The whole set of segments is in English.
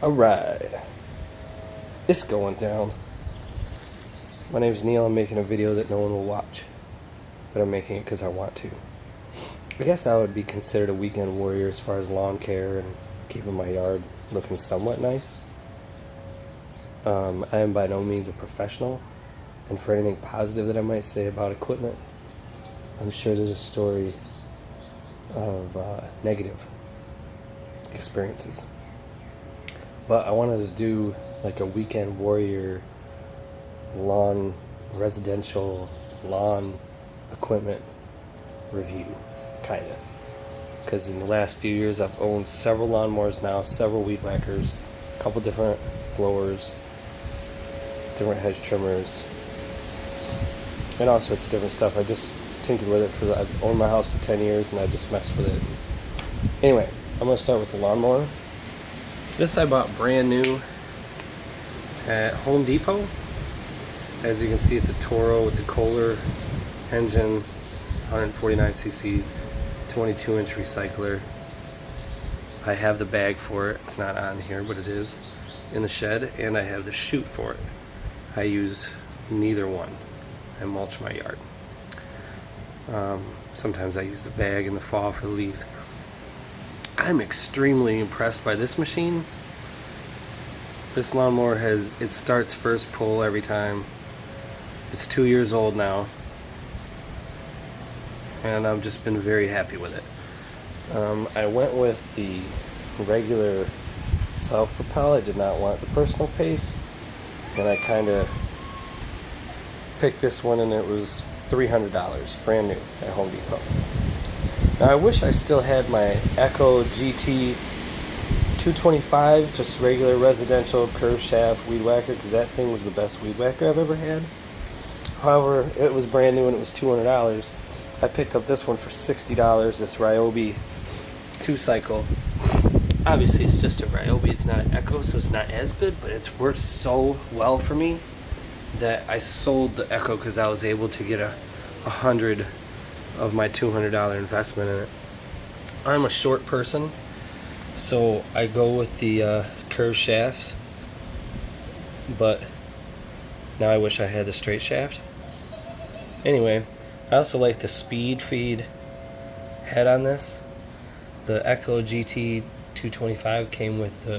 Alright, it's going down. My name's Neil. I'm making a video that no one will watch, but I'm making it because I want to. I guess I would be considered a weekend warrior as far as lawn care and keeping my yard looking somewhat nice. I am by no means a professional, and for anything positive that I might say about equipment, I'm sure there's a story of negative experiences. But I wanted to do like a weekend warrior residential lawn equipment review, kind of. Because in the last few years I've owned several lawnmowers now, several weed whackers, a couple different blowers, different hedge trimmers, and all sorts of different stuff. I just tinkered with it I've owned my house for 10 years and I just messed with it. Anyway, I'm going to start with the lawnmower. This I bought brand new at Home Depot. As you can see, it's a Toro with the Kohler engine, 149 cc's, 22-inch recycler. I have the bag for it. It's not on here, but it is in the shed, and I have the chute for it. I use neither one. I mulch my yard. Sometimes I use the bag in the fall for the leaves. I'm extremely impressed by this machine. This lawnmower it starts first pull every time. It's 2 years old now, and I've just been very happy with it. I went with the regular self-propel. I did not want the personal pace, and I kind of picked this one, and it was $300 brand new at Home Depot. Now I wish I still had my Echo GT 225, just regular residential curve shaft weed whacker, because that thing was the best weed whacker I've ever had. However, it was brand new and it was $200. I picked up this one for $60, this Ryobi 2-cycle. Obviously it's just a Ryobi, it's not an Echo, so it's not as good, but it's worked so well for me that I sold the Echo because I was able to get $100 of my $200 investment in it. I'm a short person, so I go with the curved shafts, but now I wish I had the straight shaft. Anyway, I also like the speed feed head on this. The Echo GT 225 came with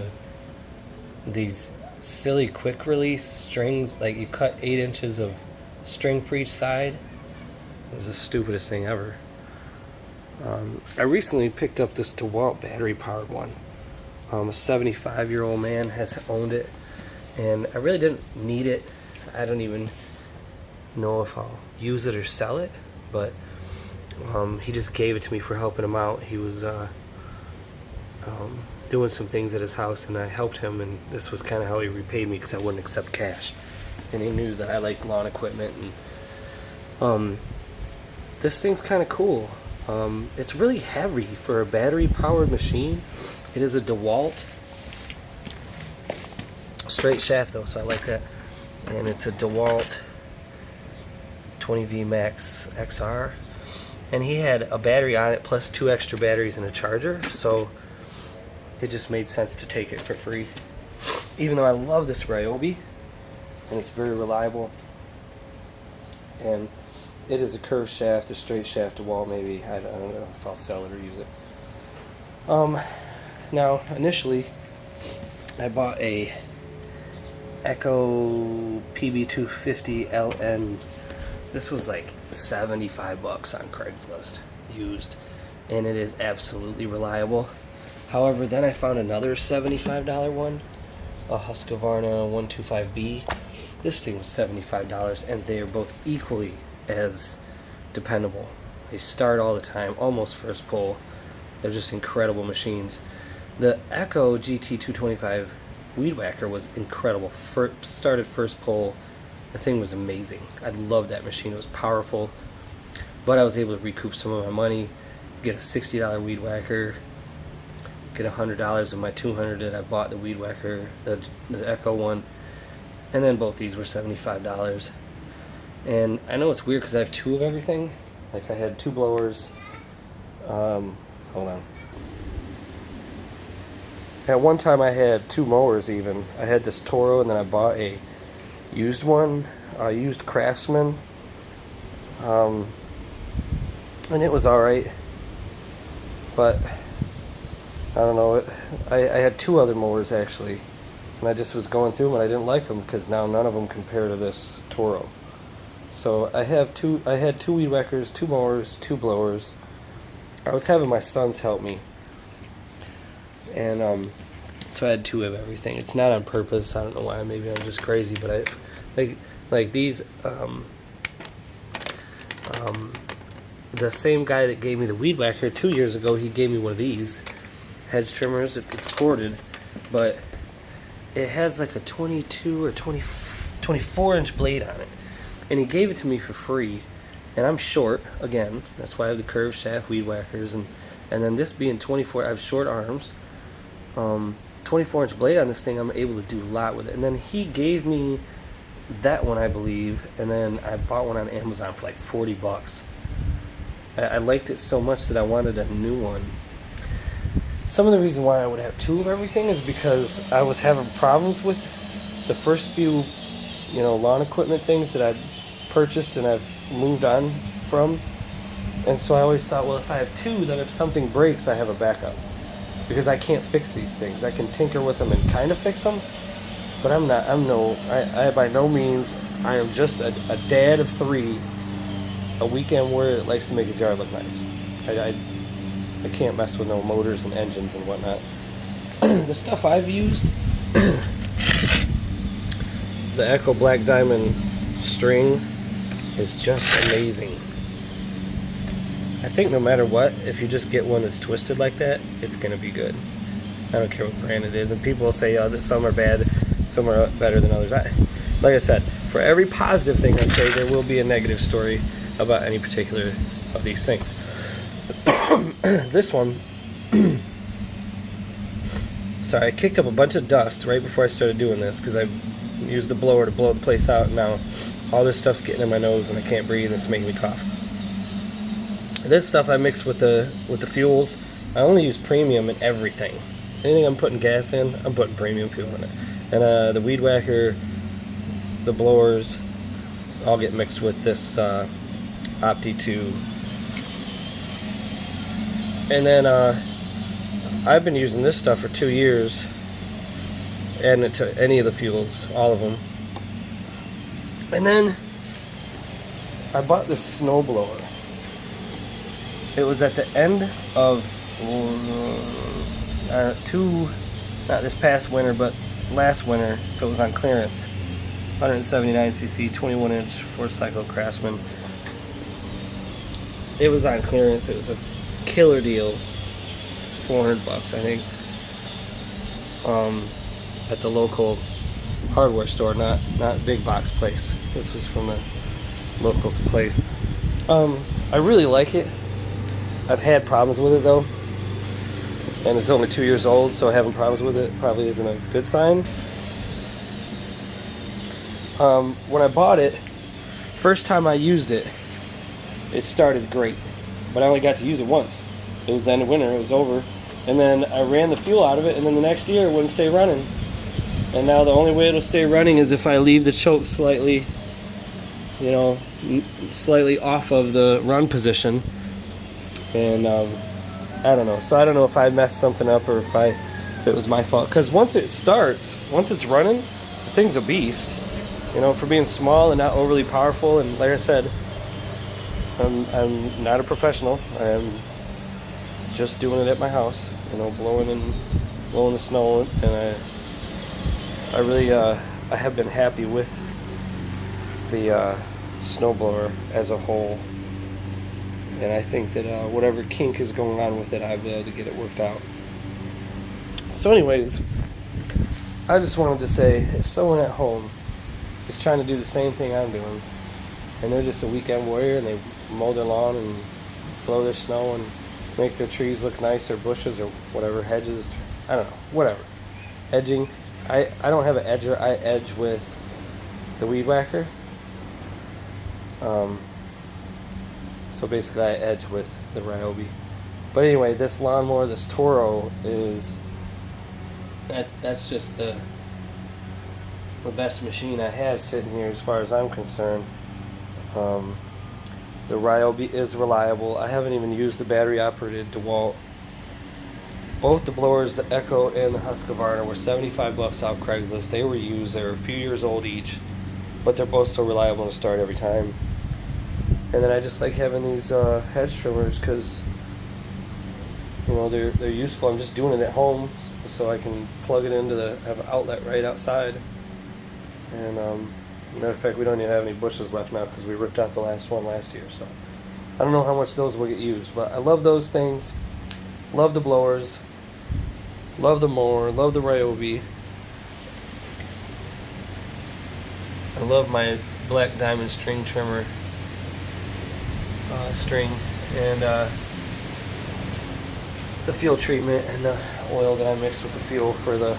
these silly quick release strings, like you cut 8 inches of string for each side. It was the stupidest thing ever. I recently picked up this DeWalt battery powered one. A 75-year-old man has owned it, and I really didn't need it. I don't even know if I'll use it or sell it, but he just gave it to me for helping him out. He was doing some things at his house, and I helped him, and this was kind of how he repaid me, because I wouldn't accept cash, and he knew that I like lawn equipment. And this thing's kind of cool. It's really heavy for a battery powered machine. It is a DeWalt straight shaft though, so I like that. And it's a DeWalt 20V Max XR, and he had a battery on it plus 2 extra batteries and a charger, so it just made sense to take it for free. Even though I love this Ryobi and it's very reliable, and it is a curved shaft, a straight shaft DeWalt maybe. I don't know if I'll sell it or use it. Now initially I bought a Echo PB250 LN. This was like $75 on Craigslist used, and it is absolutely reliable. However, then I found another $75 one, a Husqvarna 125B. This thing was $75, and they are both equally as dependable. They start all the time, almost first pull. They're just incredible machines. The Echo GT 225 weed whacker was incredible. Started first pull. The thing was amazing. I loved that machine. It was powerful, but I was able to recoup some of my money, get a $60 weed whacker, get $100 of my $200 that I bought the weed whacker, the Echo one, and then both these were $75. And I know it's weird because I have 2 of everything. Like I had 2 blowers. Hold on. At one time I had 2 mowers even. I had this Toro, and then I bought a used one, used Craftsman. And it was alright. But, I don't know, I had 2 other mowers actually. And I just was going through them and I didn't like them because now none of them compare to this Toro. So I had 2 weed whackers, 2 mowers, 2 blowers. I was having my sons help me. And so I had 2 of everything. It's not on purpose. I don't know why. Maybe I'm just crazy, but like these. The same guy that gave me the weed whacker 2 years ago, he gave me one of these hedge trimmers. It's corded, but it has like a 22 or 24 inch blade on it, and he gave it to me for free. And I'm short again. That's why I have the curved shaft weed whackers, and then this being 24, I have short arms. 24 inch blade on this thing, I'm able to do a lot with it. And then he gave me that one, I believe, and then I bought one on Amazon for like 40 bucks. I liked it so much that I wanted a new one. Some of the reason why I would have 2 of everything is because I was having problems with the first few, lawn equipment things that I purchased and I've moved on from. And so I always thought, well, if I have 2, then if something breaks, I have a backup. Because I can't fix these things. I can tinker with them and kind of fix them, but I by no means, I am just a dad of 3, a weekend warrior that likes to make his yard look nice. I can't mess with no motors and engines and whatnot. The stuff I've used, the Echo Black Diamond string is just amazing. I think no matter what, if you just get one that's twisted like that, it's going to be good. I don't care what brand it is. And people will say, that some are bad, some are better than others. Like I said, for every positive thing I say, there will be a negative story about any particular of these things. This one, sorry, I kicked up a bunch of dust right before I started doing this because I used the blower to blow the place out, and now all this stuff's getting in my nose and I can't breathe and it's making me cough. This stuff I mix with the fuels. I only use premium in everything. Anything I'm putting gas in, I'm putting premium fuel in it. And the weed whacker, the blowers, all get mixed with this Opti 2. And then I've been using this stuff for 2 years, adding it to any of the fuels, all of them. And then I bought this snow blower. It was at the end of not this past winter, but last winter, so it was on clearance. 179cc, 21 inch 4-cycle Craftsman. It was on clearance. It was a killer deal. 400 bucks, I think. At the local hardware store, not big box place. This was from a local place. I really like it. I've had problems with it though, and it's only 2 years old, so having problems with it probably isn't a good sign. When I bought it, first time I used it, it started great, but I only got to use it once. It was the end of winter, it was over, and then I ran the fuel out of it, and then the next year it wouldn't stay running. And now the only way it'll stay running is if I leave the choke slightly, slightly off of the run position. And I don't know. So I don't know if I messed something up or if it was my fault. Because once it starts, once it's running, the thing's a beast. For being small and not overly powerful. And like I said, I'm not a professional. I'm just doing it at my house. Blowing the snow. And I really I have been happy with the snowblower as a whole. And I think that whatever kink is going on with it, I'll be able to get it worked out. So anyways, I just wanted to say, if someone at home is trying to do the same thing I'm doing, and they're just a weekend warrior, and they mow their lawn and blow their snow and make their trees look nice, or bushes, or whatever, hedges, I don't know, whatever. Edging. I don't have an edger. I edge with the weed whacker. So basically I edge with the Ryobi. But anyway, this lawnmower, this Toro, is that's just the best machine I have sitting here as far as I'm concerned. Um, the Ryobi is reliable. I haven't even used the battery operated DeWalt. Both the blowers, the Echo and the Husqvarna, were 75 bucks off Craigslist. They were used. They were a few years old each, but they're both so reliable to start every time. And then I just like having these hedge trimmers because, you know, they're useful. I'm just doing it at home, so I can plug it into have an outlet right outside. And matter of fact, we don't even have any bushes left now because we ripped out the last one last year. So I don't know how much those will get used, but I love those things. Love the blowers. Love the mower. Love the Ryobi. I love my Black Diamond string trimmer string, and the fuel treatment and the oil that I mix with the fuel for the,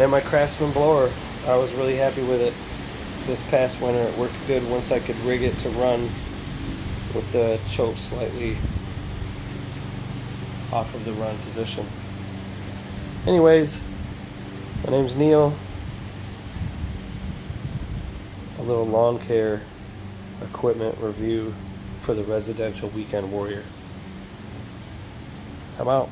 and my Craftsman blower. I was really happy with it this past winter. It worked good once I could rig it to run with the choke slightly off of the run position. Anyways, my name's Neil. A little lawn care equipment review for the residential weekend warrior. I'm out.